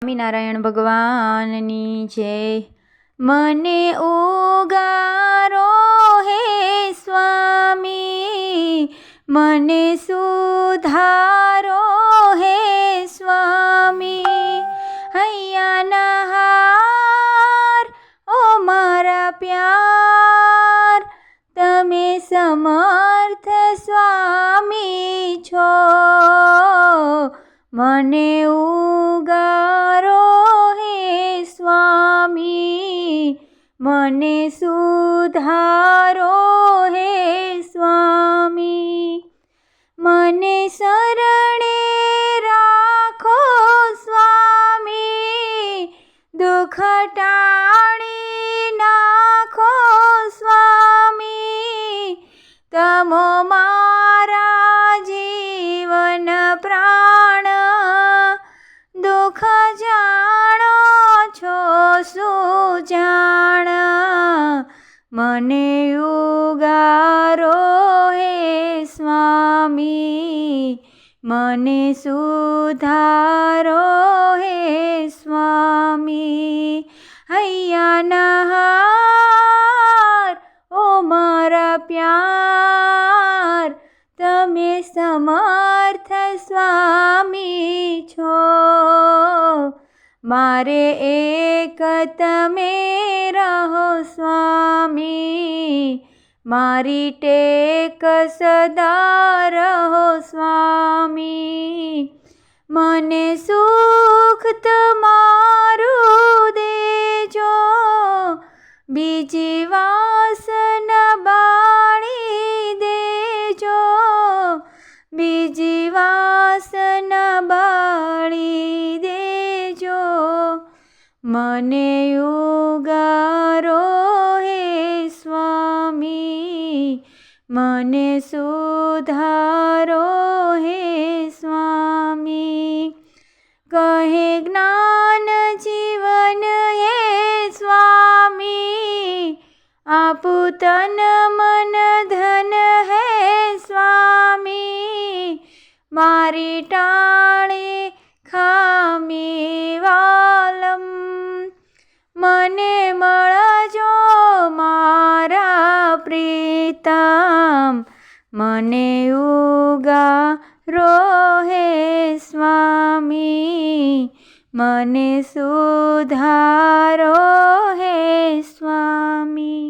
સ્વામિનારાયણ ભગવાનની જય। મને ઉગારો હે સ્વામી, મને સુધારો હે સ્વામી। હૈયાના હાર ઓ મારા પ્યાર, તમે સમર્થ સ્વામી છો। મને ઉગારો હે સ્વામી, મને સુધારો હે સ્વામી। મને શરણે રાખો સ્વામી, દુઃખ ટાળી નાખો સ્વામી। તમો મારા જીવન પ્રાણ, દુઃખ જાણો છો સુજાણ। મને ઉગારો હે સ્વામી, મને સુધારો હે સ્વામી। હૈયાના હાર ઓ મારા પ્યાર, તમે સમર્થ સ્વામી છો। મારે એક તમે રહો સ્વામી, મારી ટેક સદા રહો સ્વામી। મને સુખ તમારું દેજો, બીજી વાસના બાળી દેજો, બીજી વાસના બાળી દેજો। મને ઉગારો હે સ્વામી, મને સુધારો હે સ્વામી। કહે જ્ઞાન જીવન હે સ્વામી, આપું તન મન ધન હે સ્વામી। મારી ટાળે ખામી વાલમ, મને મળજો મારા પ્રીતમ। મને ઉગારો હે સ્વામી, મને સુધારો હે સ્વામી।